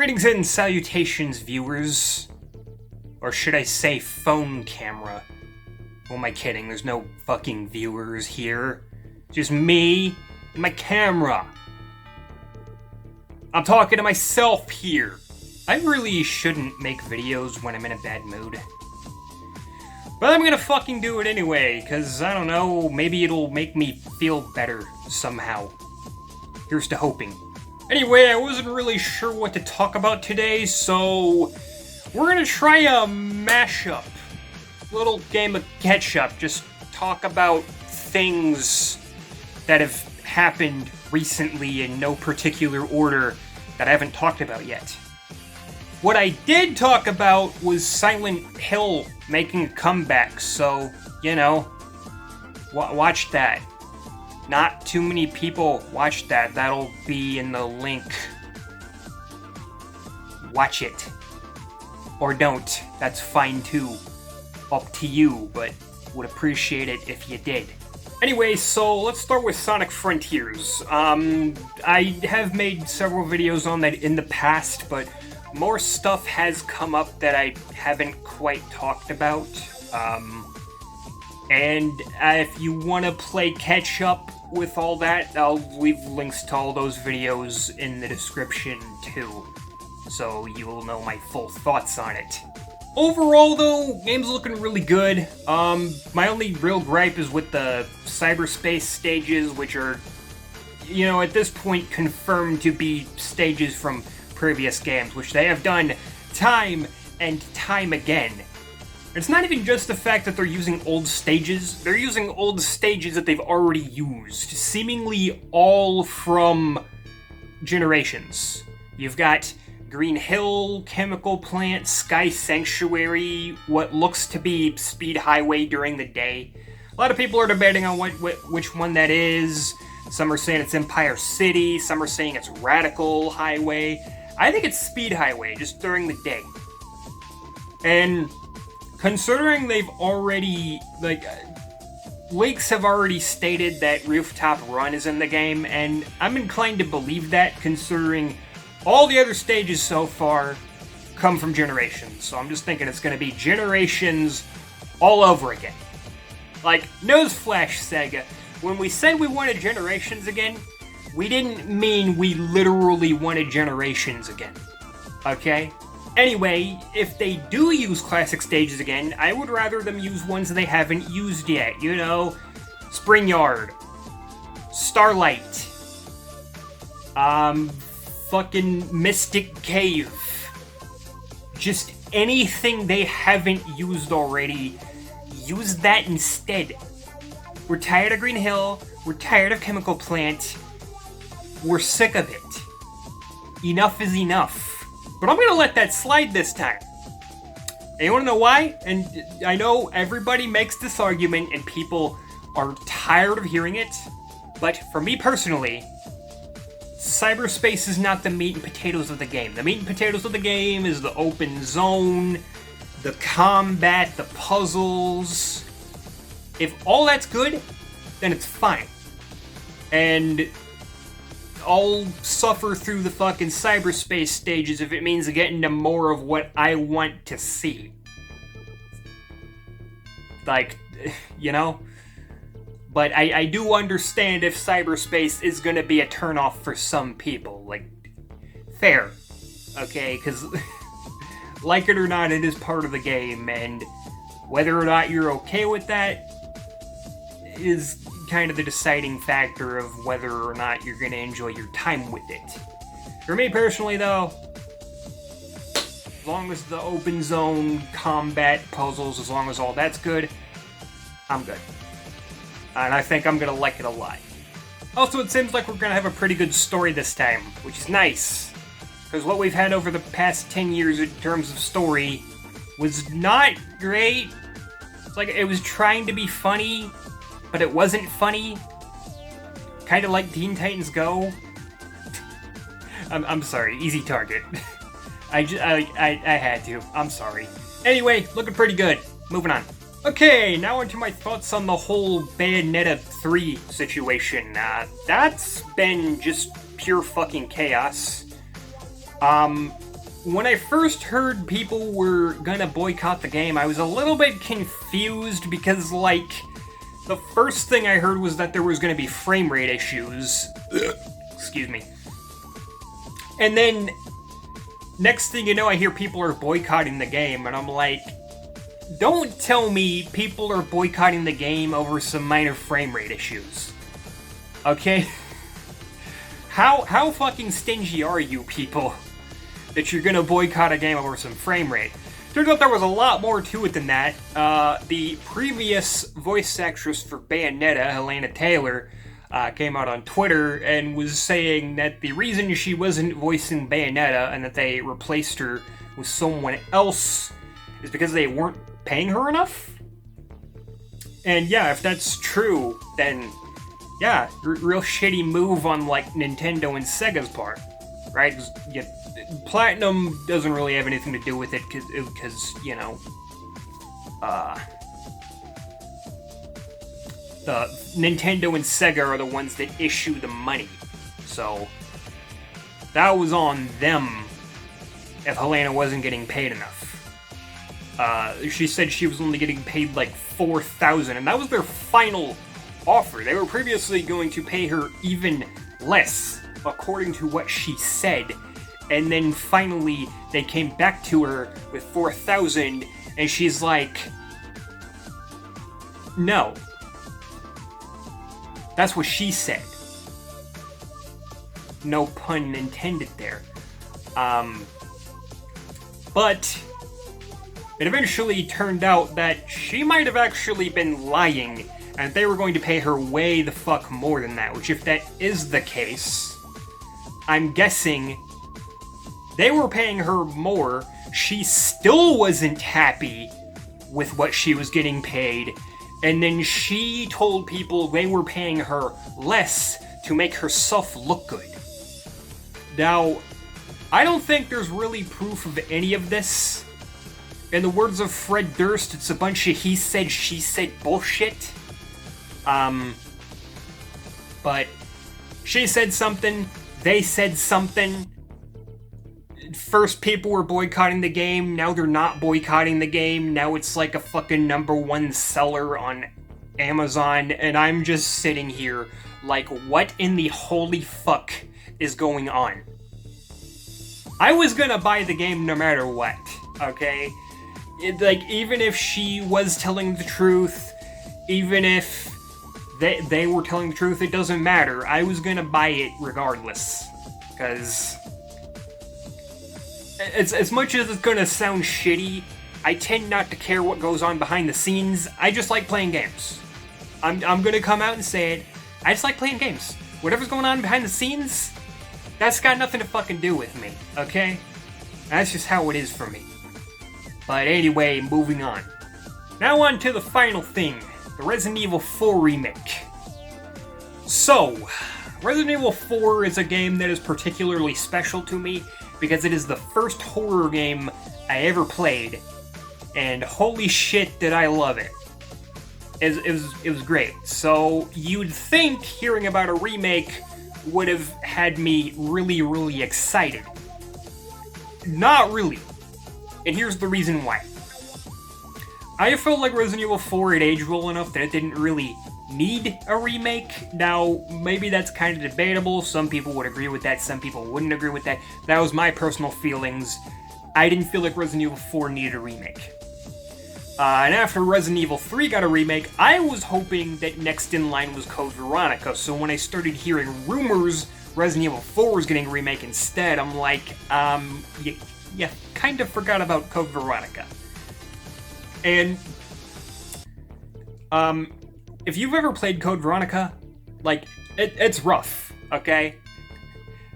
Greetings and salutations, viewers. Or should I say phone camera? Who am I kidding? There's no fucking viewers here. Just me and my camera. I'm talking to myself here. I really shouldn't make videos when I'm in a bad mood. But I'm gonna fucking do it anyway, because, I don't know, maybe it'll make me feel better somehow. Here's to hoping. Anyway, I wasn't really sure what to talk about today, so we're gonna try a mashup. Little game of Catchup. Just talk about things that have happened recently in no particular order that I haven't talked about yet. What I did talk about was Silent Hill making a comeback, so, you know, watch that. Not too many people watch that. That'll be in the link. Watch it. Or don't. That's fine too. Up to you, but would appreciate it if you did. Anyway, so let's start with Sonic Frontiers. I have made several videos on that in the past, but more stuff has come up that I haven't quite talked about. And if you want to play Catch-Up with all that, I'll leave links to all those videos in the description too, so you'll know my full thoughts on it. Overall though, game's looking really good. My only real gripe is with the cyberspace stages, which are, you know, at this point confirmed to be stages from previous games, which they have done time and time again. It's not even just the fact that they're using old stages, they're using old stages that they've already used, seemingly all from Generations. You've got Green Hill, Chemical Plant, Sky Sanctuary, what looks to be Speed Highway during the day. A lot of people are debating on which one that is. Some are saying it's Empire City, some are saying it's Radical Highway. I think it's Speed Highway, just during the day. And considering they've already, leaks have already stated that Rooftop Run is in the game, and I'm inclined to believe that, considering all the other stages so far come from Generations. So I'm just thinking it's going to be Generations all over again. Like, newsflash, Sega, when we said we wanted Generations again, we didn't mean we literally wanted Generations again. Okay? Anyway, if they do use classic stages again, I would rather them use ones they haven't used yet. You know, Spring Yard, Starlight, fucking Mystic Cave. Just anything they haven't used already, use that instead. We're tired of Green Hill, we're tired of Chemical Plant, we're sick of it. Enough is enough. But I'm gonna let that slide this time. And you wanna know why? And I know everybody makes this argument and people are tired of hearing it, but for me personally, cyberspace is not the meat and potatoes of the game. The meat and potatoes of the game is the open zone, the combat, the puzzles. If all that's good, then it's fine. And I'll suffer through the fucking cyberspace stages if it means getting to more of what I want to see. Like, you know? But I do understand if cyberspace is gonna be a turnoff for some people. Like, fair. Okay, because like it or not, it is part of the game, and whether or not you're okay with that is kind of the deciding factor of whether or not you're going to enjoy your time with it. For me personally though, as long as the open zone, combat, puzzles, as long as all that's good, I'm good. And I think I'm going to like it a lot. Also, it seems like we're going to have a pretty good story this time, which is nice. Because what we've had over the past 10 years in terms of story was not great. It's like it was trying to be funny, but it wasn't funny. Kind of like Teen Titans Go. I'm sorry, easy target. I had to. I'm sorry. Anyway, looking pretty good. Moving on. Okay, now onto my thoughts on the whole Bayonetta 3 situation. That's been just pure fucking chaos. when I first heard people were gonna boycott the game, I was a little bit confused because, like, the first thing I heard was that there was gonna be frame rate issues. Excuse me. And then, next thing you know, I hear people are boycotting the game, and I'm like, don't tell me people are boycotting the game over some minor frame rate issues. Okay? How fucking stingy are you people that you're gonna boycott a game over some frame rate? Turns out there was a lot more to it than that. The previous voice actress for Bayonetta, Helena Taylor, came out on Twitter and was saying that the reason she wasn't voicing Bayonetta and that they replaced her with someone else is because they weren't paying her enough? And yeah, if that's true, then yeah, real shitty move on, like, Nintendo and Sega's part, right? Yeah, Platinum doesn't really have anything to do with it, because you know, the Nintendo and Sega are the ones that issue the money, so that was on them if Helena wasn't getting paid enough. She said she was only getting paid like $4,000, and that was their final offer. They were previously going to pay her even less, according to what she said, and then finally they came back to her with $4,000, and she's like, no. That's what she said. No pun intended there. But it eventually turned out that she might have actually been lying, and they were going to pay her way the fuck more than that, which, if that is the case, I'm guessing they were paying her more, she still wasn't happy with what she was getting paid, and then she told people they were paying her less to make herself look good. Now, I don't think there's really proof of any of this. In the words of Fred Durst, it's a bunch of he said, she said bullshit. But she said something, they said something. First people were boycotting the game, now they're not boycotting the game, now it's like a fucking #1 seller on Amazon, and I'm just sitting here like, what in the holy fuck is going on? I was gonna buy the game no matter what, okay? Like, even if she was telling the truth, even if they were telling the truth, it doesn't matter. I was gonna buy it regardless, because as much as it's gonna sound shitty, I tend not to care what goes on behind the scenes. I just like playing games. I'm gonna come out and say it. I just like playing games. Whatever's going on behind the scenes, that's got nothing to fucking do with me, okay? That's just how it is for me. But anyway, moving on. Now on to the final thing, the Resident Evil 4 remake. So, Resident Evil 4 is a game that is particularly special to me because it is the first horror game I ever played, and holy shit did I love it. It was great. So you'd think hearing about a remake would have had me really, really excited. Not really. And here's the reason why. I felt like Resident Evil 4 had aged well enough that it didn't really need a remake. Now, maybe that's kind of debatable. Some people would agree with that, some people wouldn't agree with that. That was my personal feelings. I didn't feel like Resident Evil 4 needed a remake. And after Resident Evil 3 got a remake, I was hoping that next in line was Code Veronica, so when I started hearing rumors Resident Evil 4 was getting a remake instead, I'm like, you kind of forgot about Code Veronica. And, if you've ever played Code Veronica, like, it's rough, okay?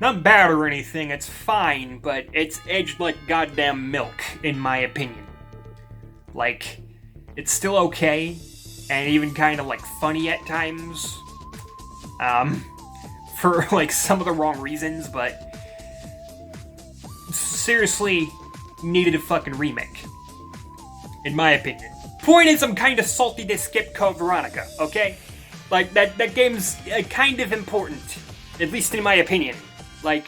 Not bad or anything, it's fine, but it's aged like goddamn milk, in my opinion. Like, it's still okay, and even kind of, like, funny at times, for, like, some of the wrong reasons, but seriously needed a fucking remake, in my opinion. Point is, I'm kind of salty they skipped Code Veronica, okay? Like, that game's kind of important, at least in my opinion. Like,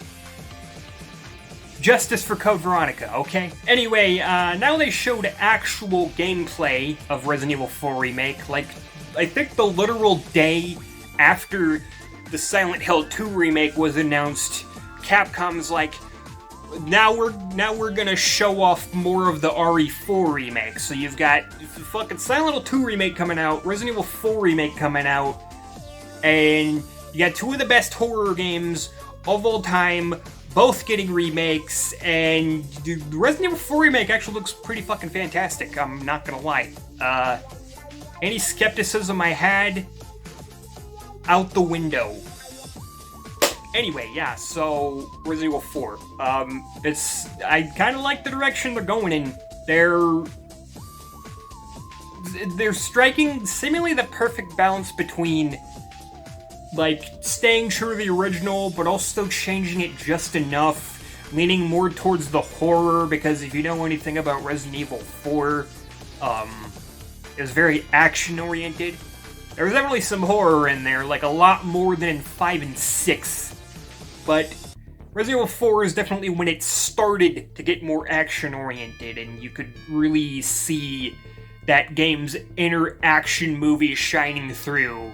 Justice for Code Veronica, okay? Anyway, now they showed actual gameplay of Resident Evil 4 Remake, like, I think the literal day after the Silent Hill 2 remake was announced. Capcom's like, now we're gonna show off more of the RE4 remake. So you've got fucking Silent Hill 2 remake coming out, Resident Evil 4 remake coming out, and you got two of the best horror games of all time, both getting remakes, and the Resident Evil 4 remake actually looks pretty fucking fantastic, I'm not gonna lie. Any skepticism I had, out the window. Anyway, yeah, so Resident Evil 4. I kind of like the direction they're going in. They're striking seemingly the perfect balance between, like, staying true to the original, but also changing it just enough, leaning more towards the horror, because if you know anything about Resident Evil 4, it was very action-oriented. There was definitely some horror in there, like a lot more than in 5 and 6. But Resident Evil 4 is definitely when it started to get more action-oriented, and you could really see that game's inner action movie shining through.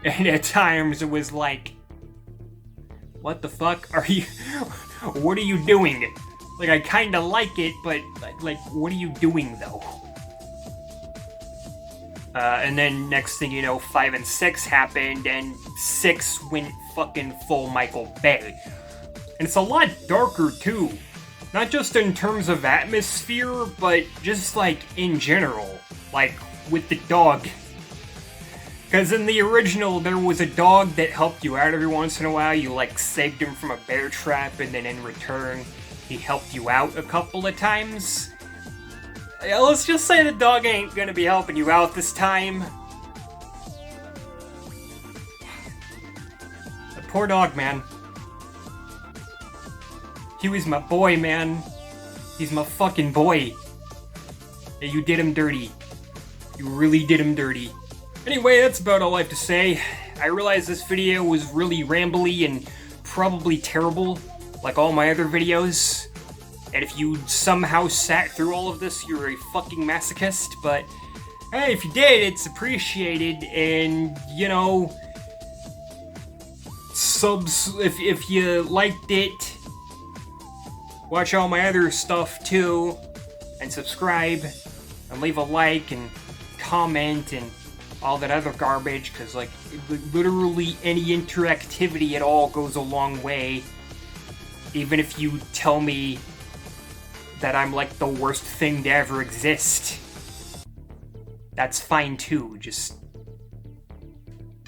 And at times it was like, what the fuck are you... what are you doing? Like, I kinda like it, but, like, what are you doing, though? And then next thing you know, 5 and 6 happened, and 6 went fucking full Michael Bay. And it's a lot darker, too. Not just in terms of atmosphere, but just, like, in general. Like, with the dog. Because in the original, there was a dog that helped you out every once in a while. You, like, saved him from a bear trap, and then in return, he helped you out a couple of times. Yeah, let's just say the dog ain't gonna be helping you out this time. The poor dog, man. Huey's my boy, man. He's my fucking boy. Yeah, you did him dirty. You really did him dirty. Anyway, that's about all I have to say. I realize this video was really rambly and probably terrible, like all my other videos. And if you somehow sat through all of this, you're a fucking masochist, but hey, if you did, it's appreciated, and, you know, subs, if you liked it, watch all my other stuff too, and subscribe, and leave a like, and comment, and all that other garbage, because, like, literally any interactivity at all goes a long way, even if you tell me that I'm like the worst thing to ever exist. That's fine too, just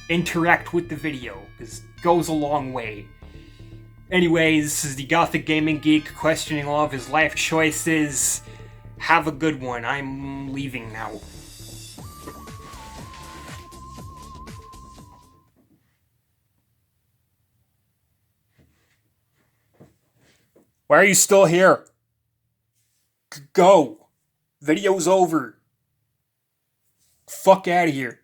interact with the video, because it goes a long way. Anyways, this is the Gothic Gaming Geek questioning all of his life choices. Have a good one. I'm leaving now. Why are you still here? Go. Video's over. Fuck out of here.